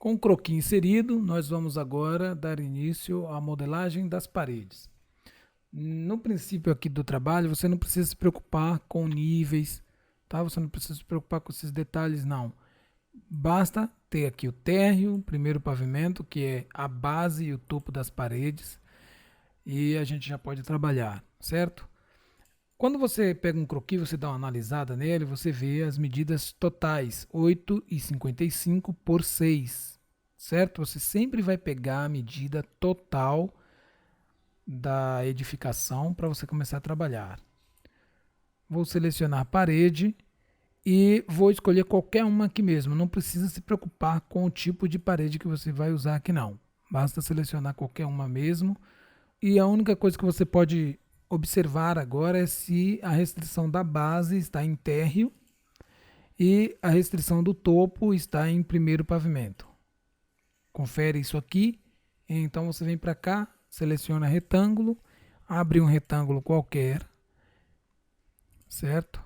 Com o croquis inserido, nós vamos agora dar início à modelagem das paredes. No princípio aqui do trabalho, você não precisa se preocupar com níveis, tá? Você não precisa se preocupar com esses detalhes, não. Basta ter aqui o térreo, o primeiro pavimento, que é a base e o topo das paredes, e a gente já pode trabalhar, certo? Quando você pega um croquis, você dá uma analisada nele, você vê as medidas totais, 8,55 por 6, certo? Você sempre vai pegar a medida total da edificação para você começar a trabalhar. Vou selecionar a parede e vou escolher qualquer uma aqui mesmo. Não precisa se preocupar com o tipo de parede que você vai usar aqui não. Basta selecionar qualquer uma mesmo. E a única coisa que você pode observar agora é se a restrição da base está em térreo e a restrição do topo está em primeiro pavimento. Confere isso aqui. Então você vem para cá, seleciona retângulo, abre um retângulo qualquer, certo?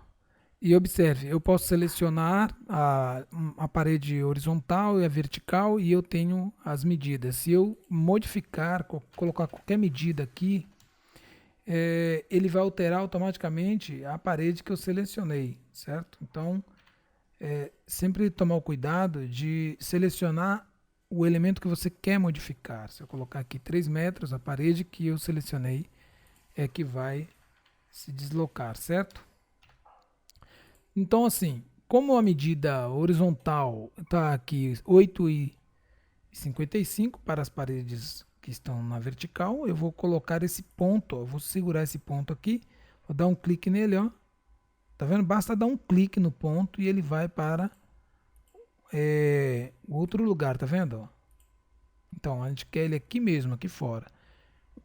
E observe, eu posso selecionar a parede horizontal e a vertical e eu tenho as medidas. Se eu modificar, colocar qualquer medida aqui, ele vai alterar automaticamente a parede que eu selecionei, certo? Então, sempre tomar o cuidado de selecionar o elemento que você quer modificar. Se eu colocar aqui 3 metros, a parede que eu selecionei é que vai se deslocar, certo? Então, assim, como a medida horizontal está aqui 8,55 para as paredes que estão na vertical, eu vou colocar esse ponto, eu vou segurar esse ponto aqui, vou dar um clique nele, ó. Tá vendo? Basta dar um clique no ponto e ele vai para outro lugar, tá vendo? Ó? Então, a gente quer ele aqui mesmo, aqui fora.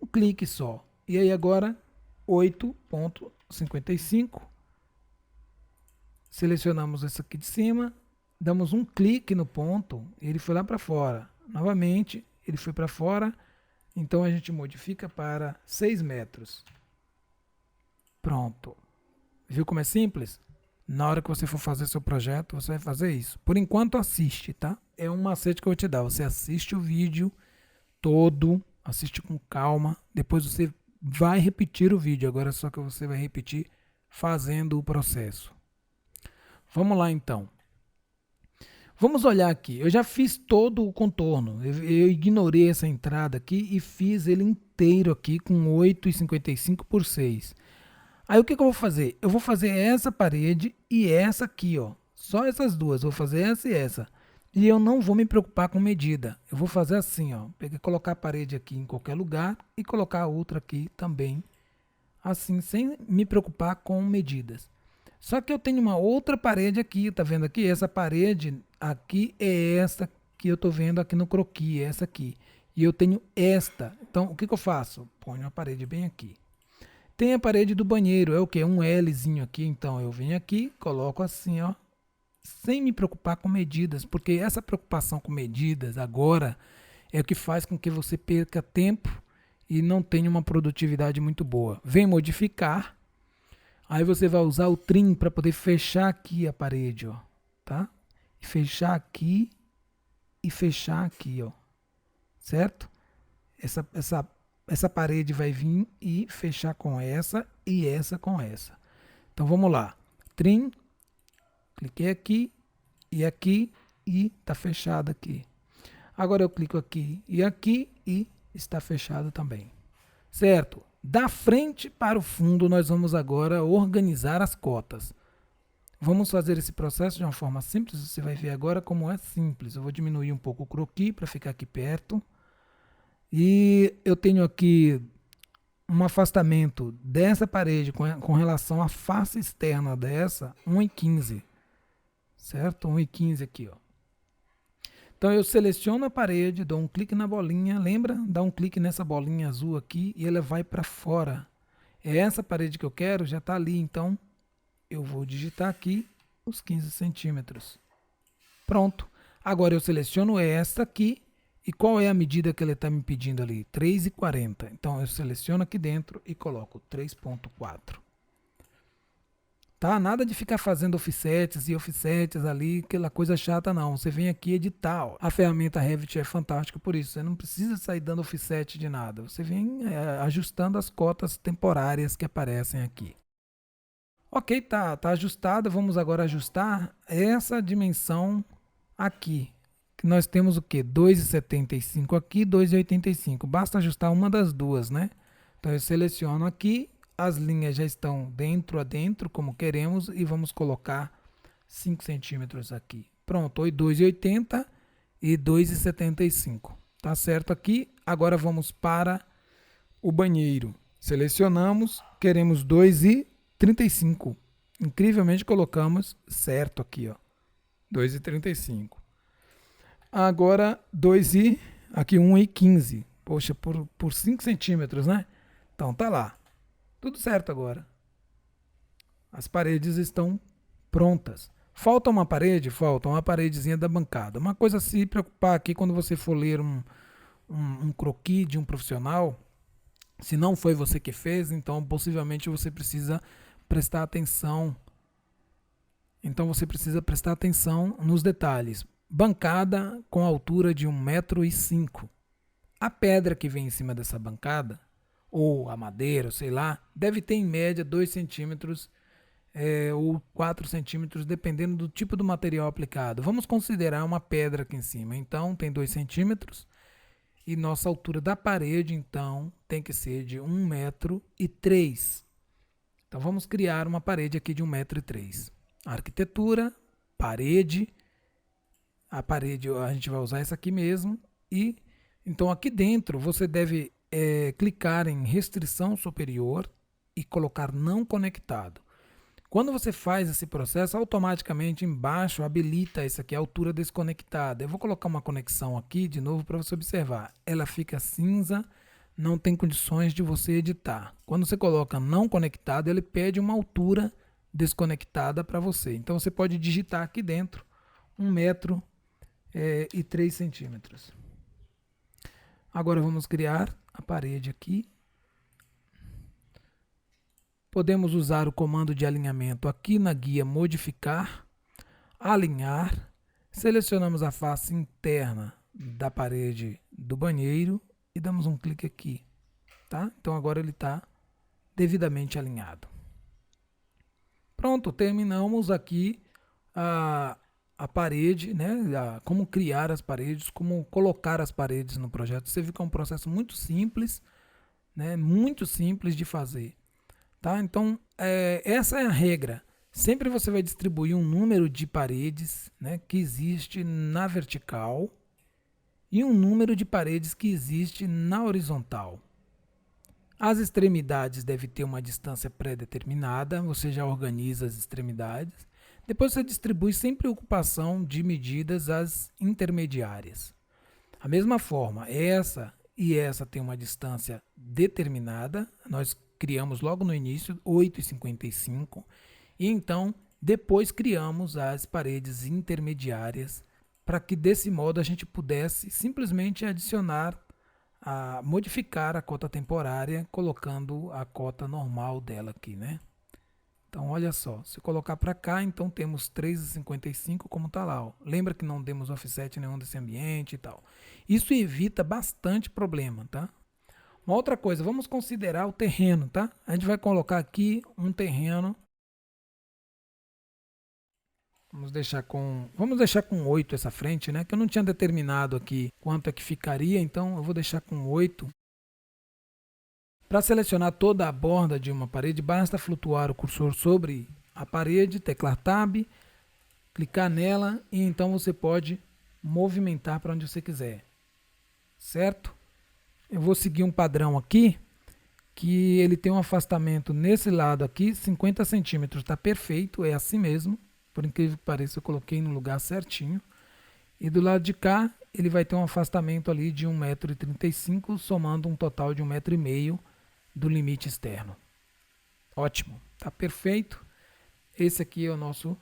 Um clique só. E aí agora, 8,55. Selecionamos esse aqui de cima, damos um clique no ponto, ele foi lá para fora. Novamente, ele foi para fora, então a gente modifica para 6 metros. Pronto. Viu como é simples? Na hora que você for fazer seu projeto, você vai fazer isso. Por enquanto, assiste, tá? É um macete que eu vou te dar. Você assiste o vídeo todo, assiste com calma, depois você vai repetir o vídeo. Agora só que você vai repetir fazendo o processo. Vamos lá então. Vamos olhar aqui. Eu já fiz todo o contorno. Eu ignorei essa entrada aqui e fiz ele inteiro aqui com 8,55 por 6. Aí o que eu vou fazer? Eu vou fazer essa parede e essa aqui, ó. Só essas duas. Vou fazer essa e essa. E eu não vou me preocupar com medida. Eu vou fazer assim, ó. Colocar a parede aqui em qualquer lugar e colocar a outra aqui também. Assim, sem me preocupar com medidas. Só que eu tenho uma outra parede aqui, tá vendo aqui? Essa parede aqui é essa que eu tô vendo aqui no croquis, é essa aqui. E eu tenho esta. Então, o que que eu faço? Ponho a parede bem aqui. Tem a parede do banheiro, é o que? Um Lzinho aqui. Então, eu venho aqui, coloco assim, ó. Sem me preocupar com medidas, porque essa preocupação com medidas agora é o que faz com que você perca tempo e não tenha uma produtividade muito boa. Vem modificar. Aí você vai usar o trim para poder fechar aqui a parede, ó, tá? E fechar aqui e fechar aqui, ó, certo? Essa parede vai vir e fechar com essa e essa com essa. Então vamos lá. Trim, cliquei aqui e tá fechado aqui. Agora eu clico aqui e está fechado também. Certo? Da frente para o fundo, nós vamos agora organizar as cotas. Vamos fazer esse processo de uma forma simples. Você vai ver agora como é simples. Eu vou diminuir um pouco o croquis para ficar aqui perto. E eu tenho aqui um afastamento dessa parede com relação à face externa dessa, 1,15. Certo? 1,15 aqui, ó. Então eu seleciono a parede, dou um clique na bolinha, lembra? Dá um clique nessa bolinha azul aqui e ela vai para fora. É essa parede que eu quero, já está ali, então eu vou digitar aqui os 15 centímetros. Pronto. Agora eu seleciono esta aqui e qual é a medida que ele está me pedindo ali? 3,40. Então eu seleciono aqui dentro e coloco 3,4. tá? Nada de ficar fazendo offsets e offsets ali, aquela coisa chata não. Você vem aqui editar, ó. A ferramenta Revit é fantástica por isso. Você não precisa sair dando offset de nada. Você vem ajustando as cotas temporárias que aparecem aqui. Ok, tá ajustado. Vamos agora ajustar essa dimensão aqui. Que nós temos o que? 2,75 aqui, 2,85. Basta ajustar uma das duas, né? Então eu seleciono aqui, as linhas já estão dentro a dentro, como queremos, e vamos colocar 5 centímetros aqui. Pronto, 2,80 e 2,75. Tá certo aqui. Agora vamos para o banheiro. Selecionamos, queremos 2,35. Incrivelmente colocamos certo aqui, ó. 2,35. Agora aqui 1,15. Poxa, por 5 centímetros, né? Então tá lá. Tudo certo agora. As paredes estão prontas. Falta uma parede? Falta uma paredezinha da bancada. Uma coisa a se preocupar aqui quando você for ler um croquis de um profissional, se não foi você que fez, então possivelmente você precisa prestar atenção. Então você precisa prestar atenção nos detalhes. Bancada com altura de 1,05 m. A pedra que vem em cima dessa bancada, ou a madeira, sei lá, deve ter em média 2 centímetros ou 4 centímetros, dependendo do tipo do material aplicado. Vamos considerar uma pedra aqui em cima. Então tem 2 centímetros e nossa altura da parede, então, tem que ser de 1,03 m. Então vamos criar uma parede aqui de 1,03 m. Arquitetura, parede. A parede a gente vai usar essa aqui mesmo. E então aqui dentro você deve clicar em restrição superior e colocar não conectado. Quando você faz esse processo, automaticamente embaixo habilita essa aqui, a altura desconectada. Eu vou colocar uma conexão aqui de novo para você observar. Ela fica cinza, não tem condições de você editar. Quando você coloca não conectado, ele pede uma altura desconectada para você. Então você pode digitar aqui dentro 1,03 m. Agora vamos criar a parede aqui. Podemos usar o comando de alinhamento aqui na guia modificar, alinhar. Selecionamos a face interna da parede do banheiro e damos um clique aqui. Tá? Então agora ele está devidamente alinhado. Pronto, terminamos aqui a parede, né? Como criar as paredes, como colocar as paredes no projeto. Você viu que é um processo muito simples, né? Muito simples de fazer. Tá? Então, essa é a regra. Sempre você vai distribuir um número de paredes, né, que existe na vertical e um número de paredes que existe na horizontal. As extremidades devem ter uma distância pré-determinada, você já organiza as extremidades. Depois você distribui sem preocupação de medidas as intermediárias. A mesma forma, essa e essa tem uma distância determinada, nós criamos logo no início 8,55 e então depois criamos as paredes intermediárias para que desse modo a gente pudesse simplesmente adicionar, modificar a cota temporária colocando a cota normal dela aqui, né? Então olha só, se colocar para cá, então temos 3,55 como está lá. Ó. Lembra que não demos offset nenhum desse ambiente e tal. Isso evita bastante problema, tá? Uma outra coisa, vamos considerar o terreno, tá? A gente vai colocar aqui um terreno. Vamos deixar com 8 essa frente, né? Que eu não tinha determinado aqui quanto é que ficaria, então eu vou deixar com 8. Para selecionar toda a borda de uma parede, basta flutuar o cursor sobre a parede, teclar Tab, clicar nela e então você pode movimentar para onde você quiser, certo? Eu vou seguir um padrão aqui, que ele tem um afastamento nesse lado aqui, 50 centímetros, está perfeito, é assim mesmo, por incrível que pareça eu coloquei no lugar certinho. E do lado de cá, ele vai ter um afastamento ali de 1,35 m, somando um total de 1,5 m do limite externo. Ótimo, está perfeito. Esse aqui é o nosso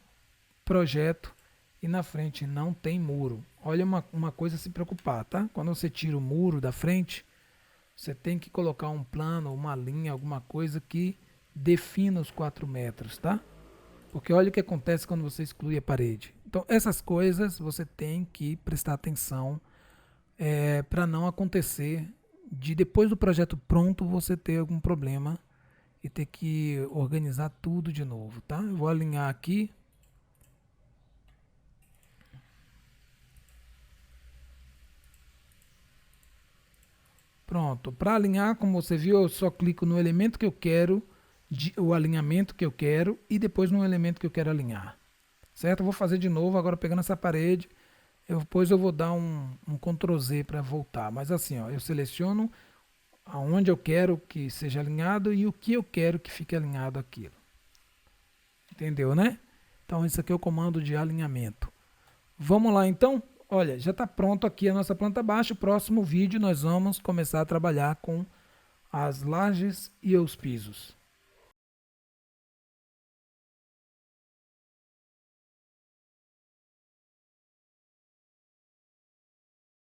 projeto e na frente não tem muro. Olha uma coisa a se preocupar, tá? Quando você tira o muro da frente, você tem que colocar um plano, uma linha, alguma coisa que defina os 4 metros, tá? Porque olha o que acontece quando você exclui a parede. Então, essas coisas você tem que prestar atenção para não acontecer de depois do projeto pronto você ter algum problema e ter que organizar tudo de novo, tá? Eu vou alinhar aqui. Pronto. Para alinhar, como você viu, eu só clico no elemento que eu quero, o alinhamento que eu quero e depois no elemento que eu quero alinhar. Certo? Eu vou fazer de novo, agora pegando essa parede. Depois eu vou dar um Ctrl Z para voltar. Mas assim, ó, eu seleciono aonde eu quero que seja alinhado e o que eu quero que fique alinhado aquilo. Entendeu, né? Então, isso aqui é o comando de alinhamento. Vamos lá, então? Olha, já está pronto aqui a nossa planta baixa. O próximo vídeo nós vamos começar a trabalhar com as lajes e os pisos.